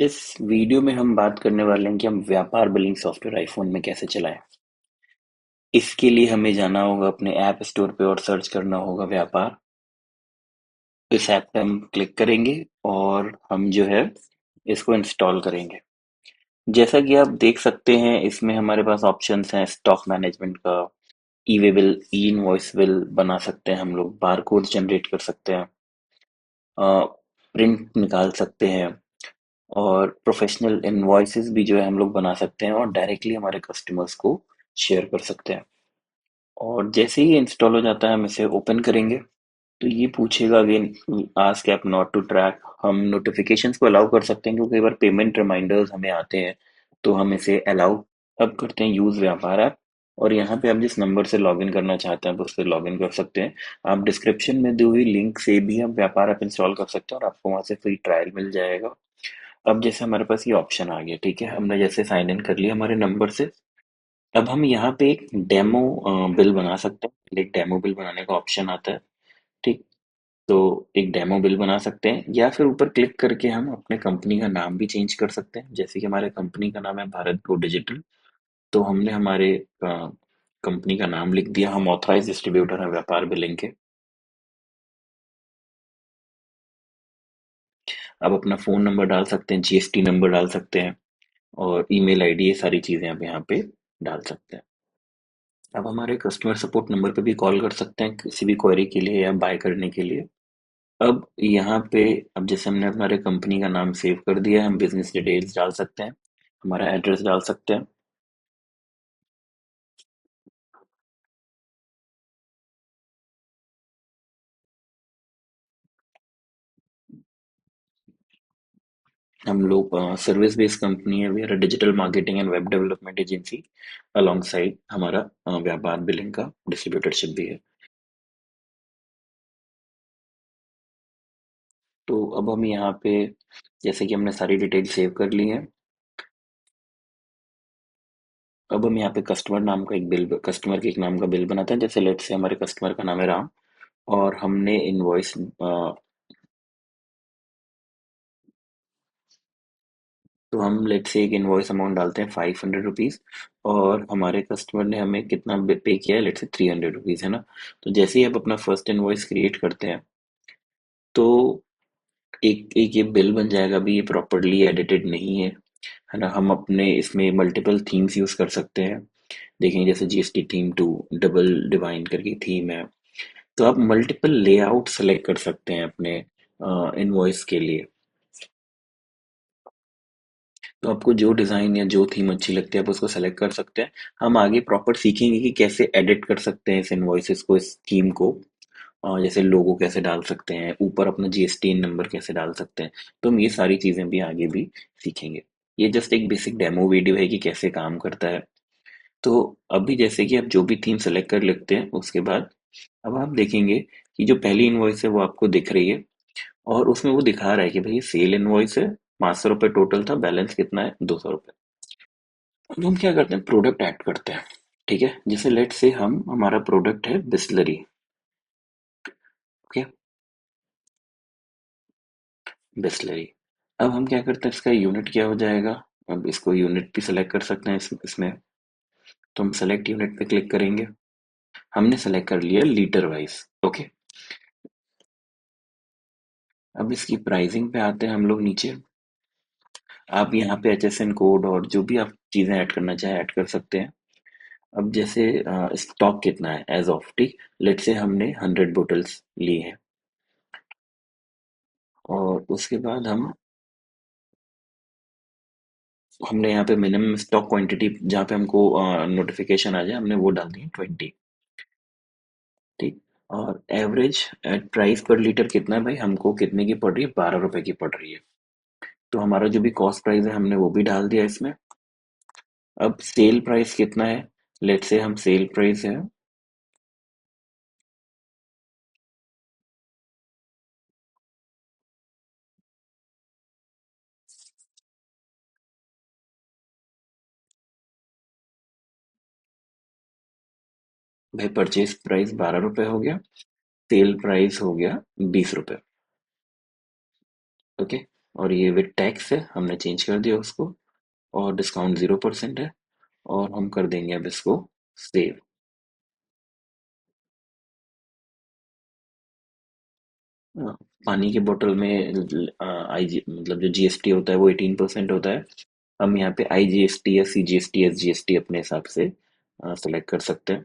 इस वीडियो में हम बात करने वाले हैं कि हम व्यापार बिलिंग सॉफ्टवेयर आईफोन में कैसे चलाएं। इसके लिए हमें जाना होगा अपने ऐप स्टोर पे और सर्च करना होगा व्यापार। इस ऐप पे हम क्लिक करेंगे और हम जो है इसको इंस्टॉल करेंगे। जैसा कि आप देख सकते हैं इसमें हमारे पास ऑप्शंस हैं स्टॉक मैनेजमेंट का, e way bill, e invoice bill बना सकते हैं, हम लोग बार कोड जनरेट कर सकते हैं, प्रिंट निकाल सकते हैं और प्रोफेशनल इनवॉइसेस भी जो है हम लोग बना सकते हैं और डायरेक्टली हमारे कस्टमर्स को शेयर कर सकते हैं। और जैसे ही इंस्टॉल हो जाता है हम इसे ओपन करेंगे तो ये पूछेगा again, ask app not to track. हम नोटिफिकेशंस को अलाउ कर सकते हैं क्योंकि कई बार पेमेंट रिमाइंडर्स हमें आते हैं, तो हम इसे अलाउ अब करते हैं यूज व्यापार ऐप। और यहाँ पे आप जिस नंबर से लॉगिन करना चाहते हैं आप उससे लॉगिन कर सकते हैं। आप डिस्क्रिप्शन में दी हुई लिंक से भी आप व्यापार ऐप इंस्टॉल कर सकते हैं और आपको वहां से फ्री ट्रायल मिल जाएगा। अब जैसे हमारे पास ये ऑप्शन आ गया, ठीक है, हमने जैसे साइन इन कर लिया हमारे नंबर से। अब हम यहाँ पे एक डेमो बिल बना सकते हैं। एक डेमो बिल बनाने का ऑप्शन आता है, ठीक। तो एक डेमो बिल बना सकते हैं या फिर ऊपर क्लिक करके हम अपने कंपनी का नाम भी चेंज कर सकते हैं। जैसे कि हमारे कंपनी का नाम है भारत गो डिजिटल, तो हमने हमारे कंपनी का नाम लिख दिया। हम ऑथराइज डिस्ट्रीब्यूटर हैं व्यापार बिलिंग के। अब अपना फोन नंबर डाल सकते हैं, जीएसटी नंबर डाल सकते हैं और ईमेल आईडी, ये सारी चीजें आप यहाँ पे डाल सकते हैं। आप हमारे कस्टमर सपोर्ट नंबर पे भी कॉल कर सकते हैं किसी भी क्वेरी के लिए या बाय करने के लिए। अब यहाँ पे, अब जैसे हमने हमारे कंपनी का नाम सेव कर दिया है, हम बिजनेस डिटेल्स डाल सकते हैं, हमारा एड्रेस डाल सकते हैं। हम लोग सर्विस बेस्ड कंपनी है, we are digital marketing and web development agency alongside हमारा व्यापार बिलिंग का डिस्ट्रीब्यूटरशिप भी है। तो अब हम यहाँ पे, जैसे कि हमने सारी डिटेल सेव कर ली है, अब हम यहाँ पे कस्टमर नाम का एक बिल, कस्टमर के एक नाम का बिल बनाते हैं। जैसे लेट से हमारे कस्टमर का नाम है राम और हमने इनवॉइस, तो हम लेट से एक इनवॉइस अमाउंट डालते हैं 500 रुपीज और हमारे कस्टमर ने हमें कितना पे किया है, लेट से 300 रुपीज, है ना। तो जैसे ही आप अपना फर्स्ट इनवॉइस क्रिएट करते हैं तो एक एक ये बिल बन जाएगा। अभी ये प्रॉपरली एडिटेड नहीं है ना। हम अपने इसमें मल्टीपल थीम्स यूज कर सकते हैं। देखेंगे जैसे जीएसटी थीम 2, डबल डिवाइन करके थीम है। तो आप मल्टीपल लेआउट सेलेक्ट कर सकते हैं अपने इनवॉइस के लिए। तो आपको जो डिज़ाइन या जो थीम अच्छी लगती है आप उसको सेलेक्ट कर सकते हैं। हम आगे प्रॉपर सीखेंगे कि कैसे एडिट कर सकते हैं इस इनवॉइसेस को, इस थीम को। जैसे लोगो कैसे डाल सकते हैं, ऊपर अपना जीएसटी नंबर कैसे डाल सकते हैं। तो हम ये सारी चीज़ें भी आगे भी सीखेंगे। ये जस्ट एक बेसिक डेमो वीडियो है कि कैसे काम करता है। तो अभी जैसे कि आप जो भी थीम सेलेक्ट कर लेते हैं उसके बाद अब आप देखेंगे कि जो पहली इनवॉइस है वो आपको दिख रही है और उसमें वो दिखा रहा है कि भाई सेल इनवॉइस है, 500 रुपये टोटल था, बैलेंस कितना है, 200 रुपये। अब हम क्या करते हैं, प्रोडक्ट ऐड करते हैं। ठीक है, जैसे लेट से हम, हमारा प्रोडक्ट है बिस्लरी। ओके, बिस्लरी। अब हम क्या करते हैं, इसका यूनिट क्या हो जाएगा। अब इसको यूनिट भी सेलेक्ट कर सकते हैं इसमें। तो हम सेलेक्ट यूनिट पे क्लिक करेंगे। हमने सेलेक्ट कर लिया लीटर वाइज। ओके, अब इसकी प्राइसिंग पे आते हैं हम लोग नीचे। आप यहाँ पे एचएसएन कोड और जो भी आप चीज़ें ऐड करना चाहें ऐड कर सकते हैं। अब जैसे स्टॉक कितना है एज ऑफ, ठीक, लेट से हमने 100 बोटल्स ली है और उसके बाद हमने यहाँ पे मिनिमम स्टॉक क्वांटिटी जहाँ पे हमको नोटिफिकेशन आ जाए हमने वो डाल दी है 20, ठीक। और एवरेज प्राइस पर लीटर कितना है भाई, हमको कितने की पड़ रही है, 12 रुपए की पड़ रही है। तो हमारा जो भी कॉस्ट प्राइस है हमने वो भी डाल दिया इसमें। अब सेल प्राइस कितना है, लेट से हम सेल प्राइस है भाई, परचेज प्राइस 12 रुपए हो गया, सेल प्राइस हो गया 20 रुपए। ओके, और ये विद टैक्स है, हमने चेंज कर दिया उसको। और डिस्काउंट 0% है। और हम कर देंगे अब इसको सेव। अ, पानी की बोतल में आई जी मतलब जो जीएसटी होता है वो 18% होता है। हम यहाँ पे आईजीएसटी या सीजीएसटी एसजीएसटी अपने हिसाब से सेलेक्ट कर सकते हैं।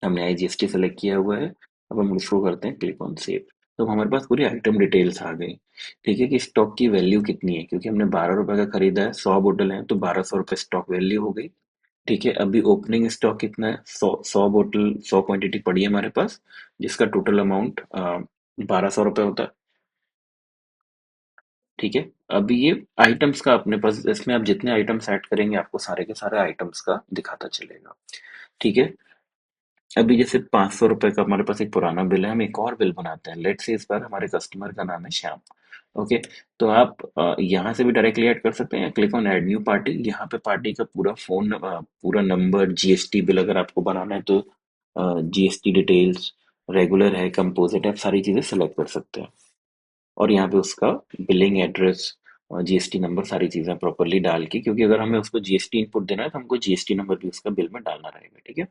हमने आईजीएसटी सेलेक्ट किया हुआ है। अब हम उसको करते हैं क्लिक ऑन सेव। तो हमारे पास पूरी आइटम डिटेल्स आ गई। ठीक है कि स्टॉक की वैल्यू कितनी है, क्योंकि हमने 12 रुपए का खरीदा है, 100 बोतल है तो 1200 रुपये स्टॉक वैल्यू हो गई। ठीक है, अभी ओपनिंग स्टॉक कितना है, 100 बोतल, 100 क्वांटिटी पड़ी है हमारे पास, जिसका टोटल अमाउंट 1200 रुपये होता है। ठीक है, अभी ये आइटम्स का अपने पास, इसमें आप जितने आइटम्स ऐड करेंगे आपको सारे के सारे आइटम्स का दिखाता चलेगा। ठीक है, अभी जैसे 500 रुपये का हमारे पास एक पुराना बिल है, हम एक और बिल बनाते हैं। लेट्स से इस बार हमारे कस्टमर का नाम है श्याम। ओके, तो आप यहाँ से भी डायरेक्टली ऐड कर सकते हैं, click on add new party. यहाँ पे पार्टी का पूरा फोन, पूरा नंबर, जीएसटी बिल अगर आपको बनाना है तो जीएसटी डिटेल्स, रेगुलर है, कंपोजिट है, आप सारी चीजें सेलेक्ट कर सकते हैं। और यहाँ पे उसका बिलिंग एड्रेस और जीएसटी नंबर सारी चीजें प्रॉपरली डाल के, क्योंकि अगर हमें उसको जीएसटी इनपुट देना है तो हमको जीएसटी नंबर भी उसका बिल में डालना रहेगा। ठीक है,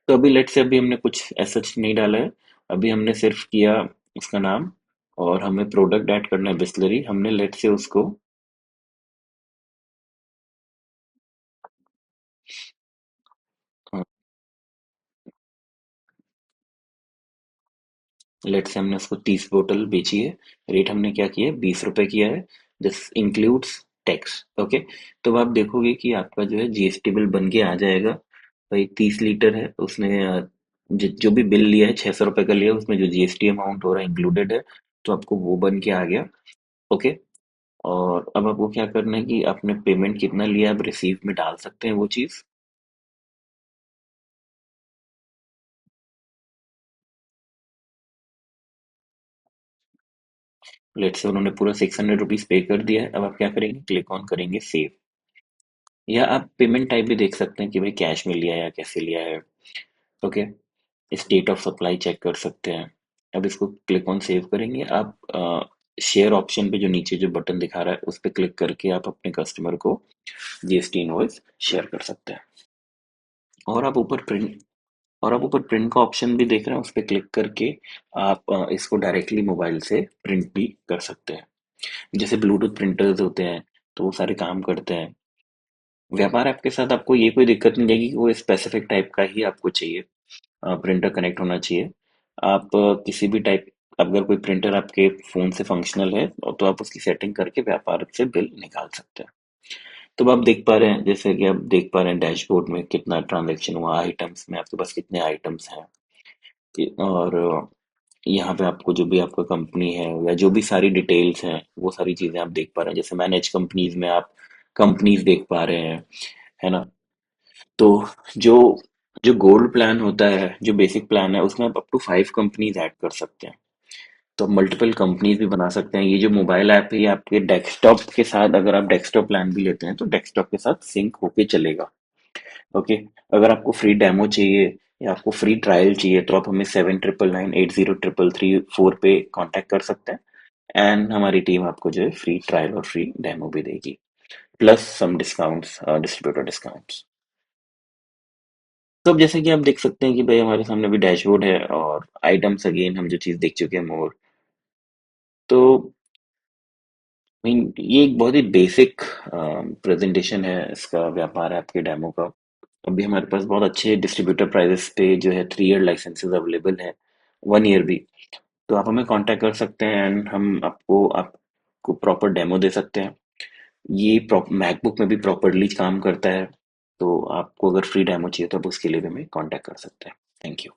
तो अभी लेट से अभी हमने कुछ ऐसा नहीं डाला है। अभी हमने सिर्फ किया उसका नाम, और हमें प्रोडक्ट ऐड करना है बिस्लरी। हमने लेट से उसको, लेट से हमने उसको 30 बोतल बेची है। रेट हमने क्या किया है, 20 रुपए किया है। This includes tax. ओके, तो अब आप देखोगे कि आपका जो है जीएसटी बिल बन के आ जाएगा। भाई 30 लीटर है, उसने जो भी बिल लिया है 600 रुपए का लिया है, उसमें जो जीएसटी अमाउंट हो रहा है इंक्लूडेड है। तो आपको वो बन के आ गया। ओके, और अब आपको क्या करना है कि आपने पेमेंट कितना लिया आप रिसीव में डाल सकते हैं वो चीज़। लेट से उन्होंने पूरा 600 रुपीज पे कर दिया है। अब आप क्या करेंगे, क्लिक ऑन करेंगे सेव। या आप पेमेंट टाइप भी देख सकते हैं कि भाई कैश में लिया है या कैसे लिया है। Okay, state of supply check कर सकते हैं। अब इसको क्लिक ऑन सेव करेंगे आप। शेयर ऑप्शन पे जो नीचे जो बटन दिखा रहा है उस पर क्लिक करके आप अपने कस्टमर को जीएसटी इनवॉइस शेयर कर सकते हैं। और आप ऊपर प्रिंट और आप ऊपर प्रिंट का ऑप्शन भी देख रहे हैं, उस पर क्लिक करके आप इसको डायरेक्टली मोबाइल से प्रिंट भी कर सकते हैं। जैसे ब्लूटूथ प्रिंटर्स होते हैं तो वो सारे काम करते हैं। व्यापार ऐप के साथ आपको ये कोई दिक्कत नहीं आएगी कि वो स्पेसिफिक टाइप का ही आपको चाहिए, प्रिंटर कनेक्ट होना चाहिए। आप किसी भी टाइप, अगर कोई प्रिंटर आपके फ़ोन से फंक्शनल है तो आप उसकी सेटिंग करके व्यापार से बिल निकाल सकते हैं। तो अब आप देख पा रहे हैं, जैसे कि आप देख पा रहे हैं डैशबोर्ड में कितना ट्रांजैक्शन हुआ, आइटम्स में आपके पास कितने आइटम्स हैं। और यहाँ पे आपको जो भी आपका कंपनी है या जो भी सारी डिटेल्स हैं वो सारी चीज़ें आप देख पा रहे हैं। जैसे मैनेज कंपनीज में आप कंपनीज देख पा रहे हैं, है ना। तो जो जो गोल्ड प्लान होता है, जो बेसिक प्लान है, उसमें आप अप टू 5 कंपनीज ऐड कर सकते हैं। तो मल्टीपल कंपनीज भी बना सकते हैं। ये जो मोबाइल ऐप है ये आपके डेस्कटॉप के साथ, अगर आप डेस्कटॉप प्लान भी लेते हैं तो डेस्कटॉप के साथ सिंक होके चलेगा। ओके, अगर आपको फ्री डेमो चाहिए या आपको फ्री ट्रायल चाहिए तो आप हमें 7999803334 पे कांटेक्ट कर सकते हैं। एंड हमारी टीम आपको जो है फ्री ट्रायल और फ्री डेमो भी देगी, plus some discounts, distributor discounts. तो अब जैसे कि आप देख सकते हैं कि भाई हमारे सामने भी डैशबोर्ड है और आइटम्स, अगेन हम जो चीज़ देख चुके हैं मोर। तो मीन ये एक बहुत ही बेसिक प्रेजेंटेशन है इसका, व्यापार ऐप के डेमो का। अभी हमारे पास बहुत अच्छे डिस्ट्रीब्यूटर प्राइजेस पे जो है 3 ईयर लाइसेंसेस अवेलेबल है, 1 ईयर भी। तो आप हमें कांटेक्ट कर सकते हैं एंड हम आपको प्रॉपर डेमो दे सकते हैं। ये मैकबुक में भी प्रॉपरली काम करता है। तो आपको अगर फ्री डेमो चाहिए तो आप उसके लिए भी हमें कांटेक्ट कर सकते हैं। Thank you.